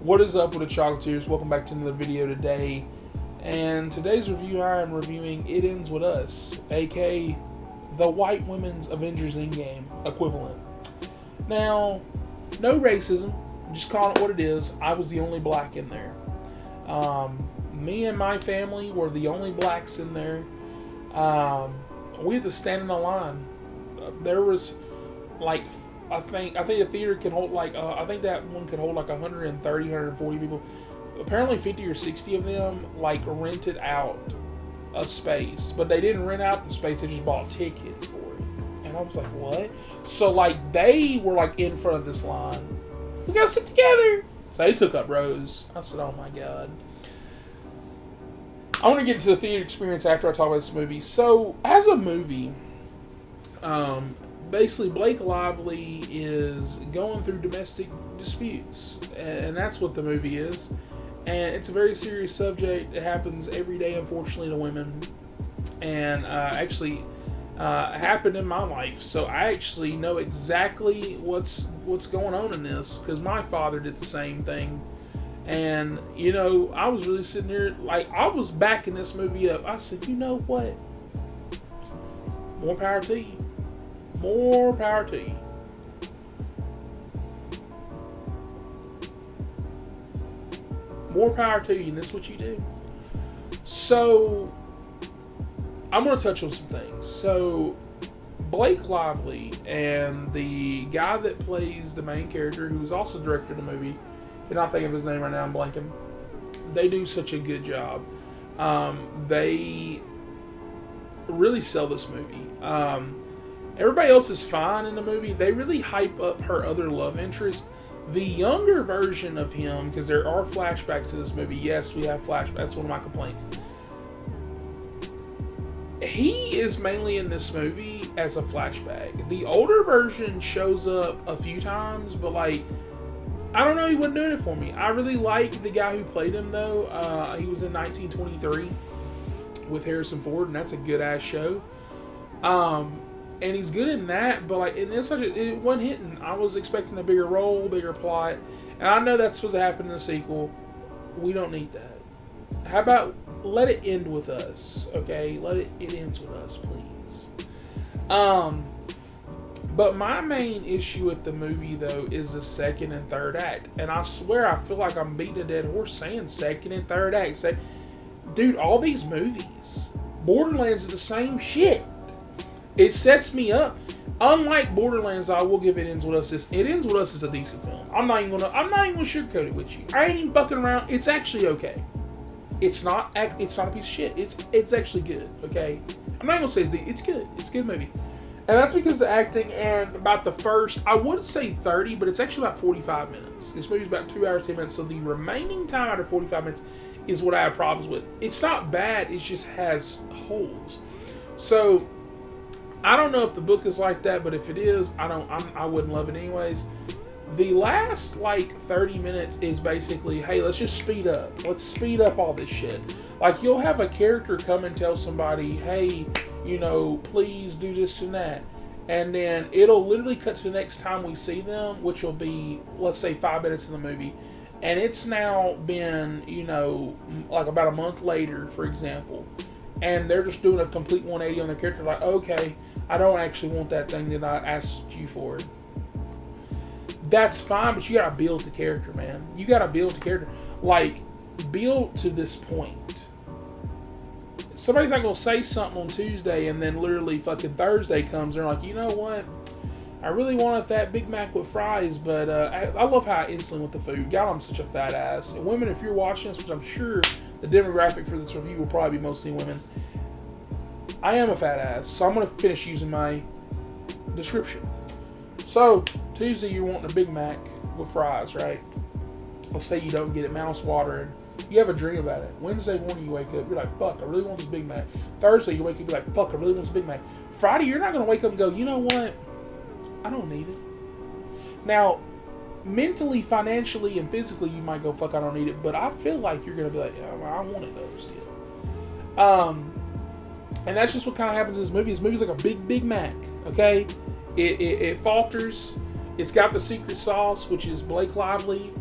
What is up with the Chocolatiers? Welcome back to another video today. And today's review, I am reviewing It Ends With Us, aka the white women's Avengers Endgame equivalent. Now, no racism, just calling it what it is. I was the only black in there. Me and my family were the only blacks in there. We had to stand in the line. There was like, I think the theater can hold like, I think that one could hold like 130, 140 people. Apparently 50 or 60 of them like rented out a space, but they didn't rent out the space, they just bought tickets for it. And I was like, what? So like they were like in front of this line. We gotta sit together. So they took up rows. I said, oh my God. I want to get into the theater experience after I talk about this movie. So, as a movie, basically Blake Lively is going through domestic disputes, and that's what the movie is. And it's a very serious subject. It happens every day, unfortunately, to women, and actually happened in my life. So I actually know exactly what's going on in this because my father did the same thing. And, you know, I was really sitting here, like, I was backing this movie up. I said, you know what? More power to you. More power to you. More power to you, and this is what you do. So, I'm going to touch on some things. So, Blake Lively and the guy that plays the main character, who is also the director of the movie, cannot think of his name right now, I'm blanking. They do such a good job. They really sell this movie. Everybody else is fine in the movie. They really hype up her other love interest. The younger version of him, because there are flashbacks to this movie. Yes, we have flashbacks. That's one of my complaints. He is mainly in this movie as a flashback. The older version shows up a few times, but like, I don't know, he wasn't doing it for me. I really like the guy who played him, though. He was in 1923 with Harrison Ford, and that's a good-ass show. And he's good in that, but like in this, it wasn't hitting. I was expecting a bigger role, bigger plot, and I know that's supposed to happen in the sequel. We don't need that. How about let it end with us, okay? It ends with us, please. But my main issue with the movie, though, is the second and third act. And I swear, I feel like I'm beating a dead horse saying second and third act. Dude, all these movies, Borderlands is the same shit. It sets me up. Unlike Borderlands, I will give It Ends With Us this. It Ends With Us is a decent film. I'm not even gonna sugarcoat it with you. I ain't even fucking around. It's actually okay. It's not a piece of shit. It's actually good. Okay. I'm not even gonna say it's good. It's a good movie. And that's because the acting, and about the first, I wouldn't say 30, but it's actually about 45 minutes. This movie's about 2 hours, 10 minutes, so the remaining time after 45 minutes is what I have problems with. It's not bad, it just has holes. So, I don't know if the book is like that, but if it is, I wouldn't love it anyways. The last, like, 30 minutes is basically, hey, let's just speed up. Let's speed up all this shit. Like, you'll have a character come and tell somebody, hey, you know, please do this and that. And then it'll literally cut to the next time we see them, which will be, let's say, 5 minutes in the movie. And it's now been, you know, like about a month later, for example. And they're just doing a complete 180 on their character. Like, okay, I don't actually want that thing that I asked you for. That's fine, but you gotta build the character, man. You gotta build the character. Like, build to this point. Somebody's not gonna say something on Tuesday and then literally fucking Thursday comes. They're like, you know what? I really wanted that Big Mac with fries, but I love how I instantly want the food. God, I'm such a fat ass. And women, if you're watching this, which I'm sure the demographic for this review will probably be mostly women, I am a fat ass, so I'm gonna finish using my description. So Tuesday, you're wanting a Big Mac with fries, right? Let's say you don't get it, mouth's watering. You have a dream about it. Wednesday morning you wake up, you're like, fuck, I really want this Big Mac. Thursday you wake up, you're like, fuck, I really want this Big Mac. Friday, you're not going to wake up and go, you know what? I don't need it. Now, mentally, financially, and physically, you might go, fuck, I don't need it. But I feel like you're going to be like, yeah, well, I want it though still. And that's just what kind of happens in this movie. This movie's like a Big Mac, okay? It falters. It's got the secret sauce, which is Blake Lively.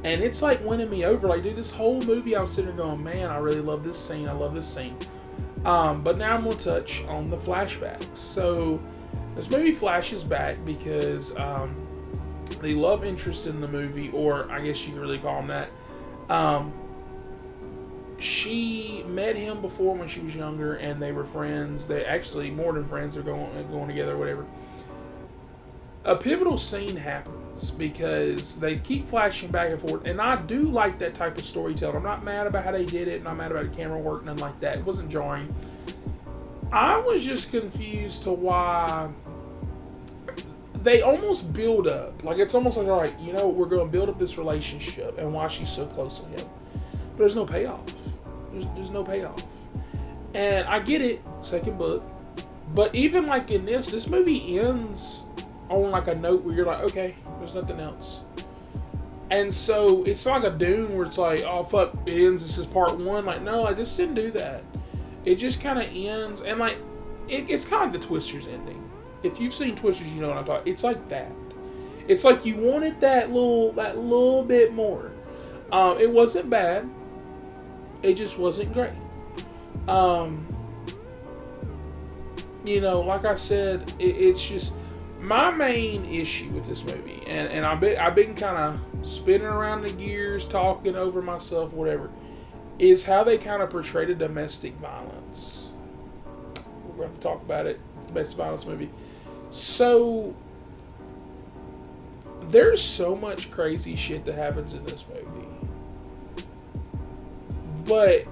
And it's like winning me over. Like, dude, this whole movie I was sitting there going, man, I really love this scene. I love this scene. But now I'm going to touch on the flashbacks. So this movie flashes back because the love interest in the movie, or I guess you could really call him that, she met him before when she was younger, and they were friends. They actually, more than friends, they're going together or whatever. A pivotal scene happens because they keep flashing back and forth, and I do like that type of storytelling. I'm not mad about how they did it, not mad about the camera work, nothing like that. It wasn't jarring. I was just confused to why they almost build up. Like, it's almost like, all right, you know, we're going to build up this relationship and why she's so close to him. But there's no payoff. There's no payoff. And I get it, second book. But even like in this movie ends on like a note where you're like, okay, there's nothing else. And so it's like a Dune where it's like, oh fuck, it ends, this is part one. Like, no, I just didn't do that. It just kind of ends, and like, it's kind of like the Twisters ending. If you've seen Twisters, you know what I'm talking. It's like that. It's like you wanted that little bit more. It wasn't bad. It just wasn't great. You know, like I said, it's just my main issue with this movie, and I've been kind of spinning around the gears, talking over myself, whatever, is how they kind of portrayed a domestic violence. We're going to have to talk about it. Domestic violence movie. So there's so much crazy shit that happens in this movie, but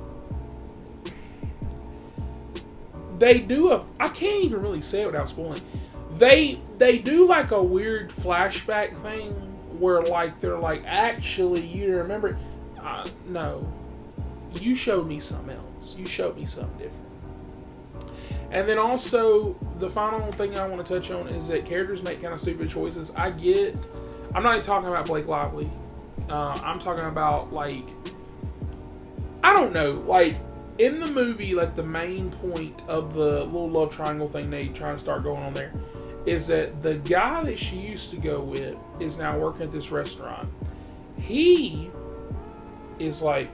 they do I can't even really say it without spoiling. They do like a weird flashback thing where like they're like, actually, you remember? No, you showed me something else. You showed me something different. And then also the final thing I want to touch on is that characters make kind of stupid choices. I'm not even talking about Blake Lively. I'm talking about like, I don't know, like in the movie, like the main point of the little love triangle thing they trying to start going on there is that the guy that she used to go with is now working at this restaurant. He is like,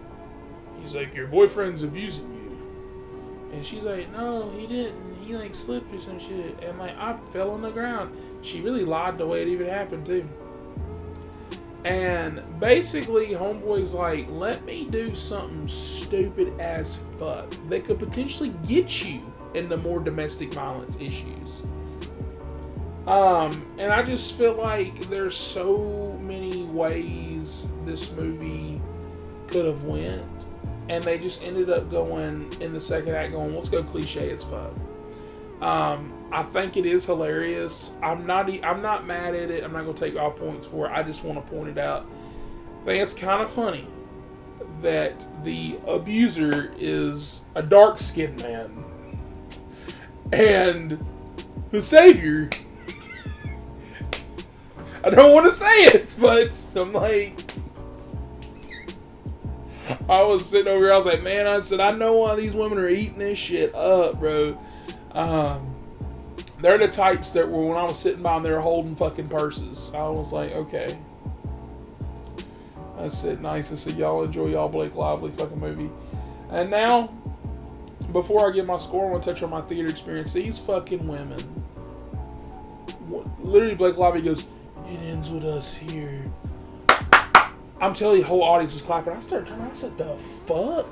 he's like, your boyfriend's abusing you. And she's like, no, he didn't. He like slipped or some shit. And like, I fell on the ground. She really lied the way it even happened too. And basically, homeboy's like, let me do something stupid as fuck that could potentially get you into more domestic violence issues. And I just feel like there's so many ways this movie could have went, and they just ended up going in the second act going, let's go cliche as fuck. I think it is hilarious. I'm not mad at it. I'm not going to take all points for it. I just want to point it out. I think it's kind of funny that the abuser is a dark-skinned man. And the savior, I don't want to say it, but I'm like, I was sitting over here, I was like, man, I said, I know why these women are eating this shit up, bro. They're the types that were, when I was sitting by them, they were holding fucking purses. I was like, okay. I said, nice. I said, y'all enjoy y'all Blake Lively fucking movie. And now, before I get my score, I want to touch on my theater experience. These fucking women, literally Blake Lively goes, it ends with us here. I'm telling you, the whole audience was clapping. I started turning around, I said, the fuck?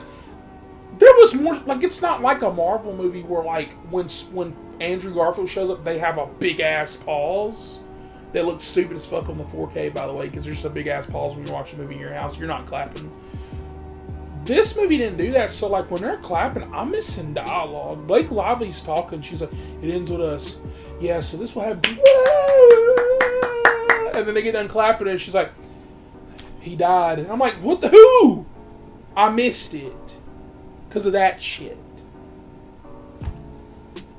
There was more, like, it's not like a Marvel movie where, like, when Andrew Garfield shows up, they have a big-ass pause. They look stupid as fuck on the 4K, by the way, because there's just a big-ass pause when you're watching a movie in your house. You're not clapping. This movie didn't do that, so, like, when they're clapping, I'm missing dialogue. Blake Lively's talking. She's like, it ends with us. Yeah, so this will happen. And then they get done clapping, and she's like, he died. And I'm like, what the who? I missed it. Because of that shit.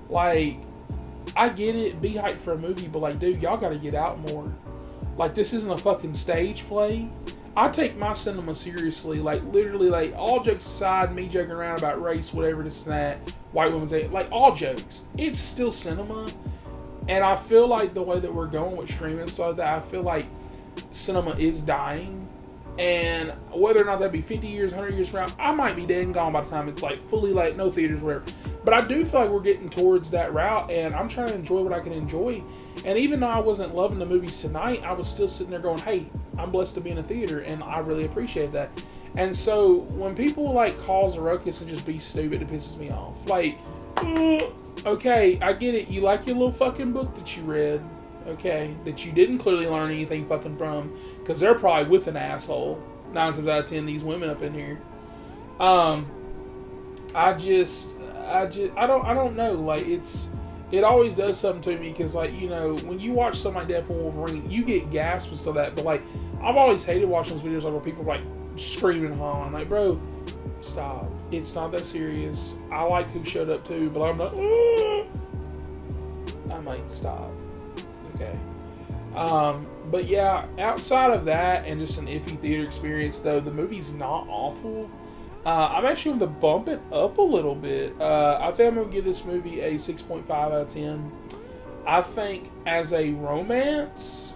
Like, I get it, be hyped for a movie, but like, dude, y'all gotta get out more. Like, this isn't a fucking stage play. I take my cinema seriously. Like, literally, like, all jokes aside, me joking around about race, whatever, this and that, white women's age, like, all jokes. It's still cinema. And I feel like the way that we're going with streaming stuff, that I feel like cinema is dying. And whether or not that be 50 years, 100 years from now, I might be dead and gone by the time it's like fully like no theaters, whatever. But I do feel like we're getting towards that route, and I'm trying to enjoy what I can enjoy. And even though I wasn't loving the movies tonight, I was still sitting there going, hey, I'm blessed to be in a theater, and I really appreciate that. And so when people like cause a ruckus and just be stupid, it pisses me off. Like, okay, I get it. You like your little fucking book that you read, okay, that you didn't clearly learn anything fucking from, because they're probably with an asshole 9 times out of 10, these women up in here. I don't know. Like, it always does something to me, because, like, you know, when you watch something like Deadpool and Wolverine, you get gasps and stuff like that. But like, I've always hated watching those videos like where people like screaming and hollering. Like, bro, stop. It's not that serious. I like who showed up too, but I'm not. I'm like, stop. Okay. But yeah, outside of that and just an iffy theater experience, though, the movie's not awful. I'm actually going to bump it up a little bit. I think I'm going to give this movie a 6.5 out of 10. I think as a romance,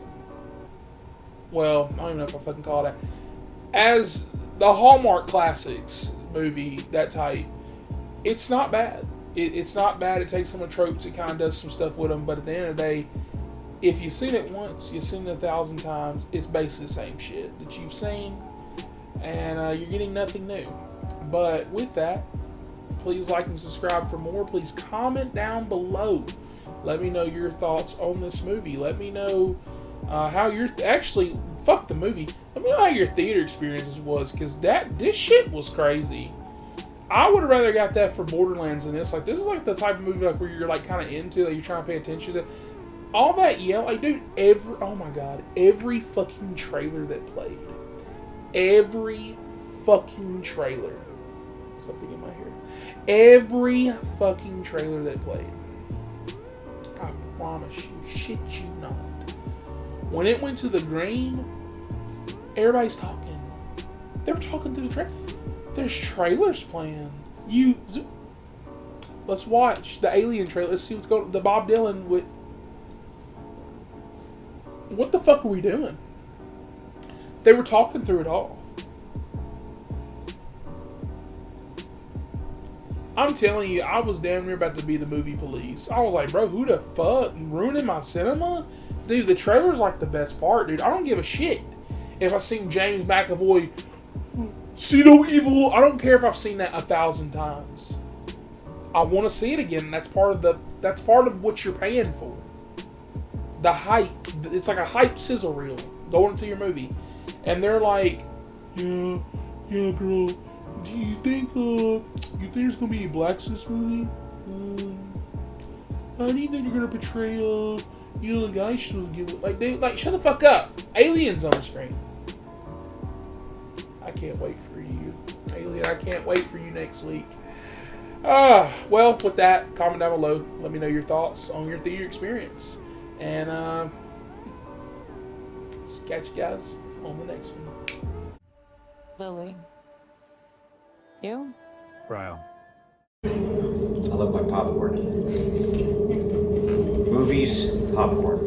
well, I don't even know if I fucking call it that. As the Hallmark Classics movie, that type, it's not bad. It's not bad. It takes some of the tropes, it kind of does some stuff with them, but at the end of the day, if you've seen it once, you've seen it 1,000 times, it's basically the same shit that you've seen, and you're getting nothing new. But with that, please like and subscribe for more. Please comment down below. Let me know your thoughts on this movie. Let me know how your actually fuck the movie. Let me know how your theater experiences was, because this shit was crazy. I would have rather got that for Borderlands than this. Like, this is like the type of movie like where you're like kind of into, that you're trying to pay attention to. All that yell, like, dude, oh my god, every fucking trailer that played, every fucking trailer, something in my hair, every fucking trailer that played, I promise you, shit you not, when it went to the green, everybody's talking. They were talking through the trailer. There's trailers playing. Let's watch the Alien trailer. Let's see what's going on. The Bob Dylan with. What the fuck are we doing? They were talking through it all. I'm telling you, I was damn near about to be the movie police. I was like, bro, who the fuck ruining my cinema? Dude, the trailer's like the best part, dude. I don't give a shit if I seen James McAvoy, see no evil. I don't care if I've seen that 1,000 times. I want to see it again. That's part of what you're paying for. The hype. It's like a hype sizzle reel going into your movie. And they're like, yeah, girl, do you think there's gonna be any blacks in this movie? I think that you're gonna portray, the guy should get, like, they, like, shut the fuck up. Aliens on the screen. I can't wait for you. Alien, I can't wait for you next week. Well, with that, comment down below. Let me know your thoughts on your theater experience. And catch you guys on the next one. Lily. You? Ryle. I love my popcorn. Movies, popcorn.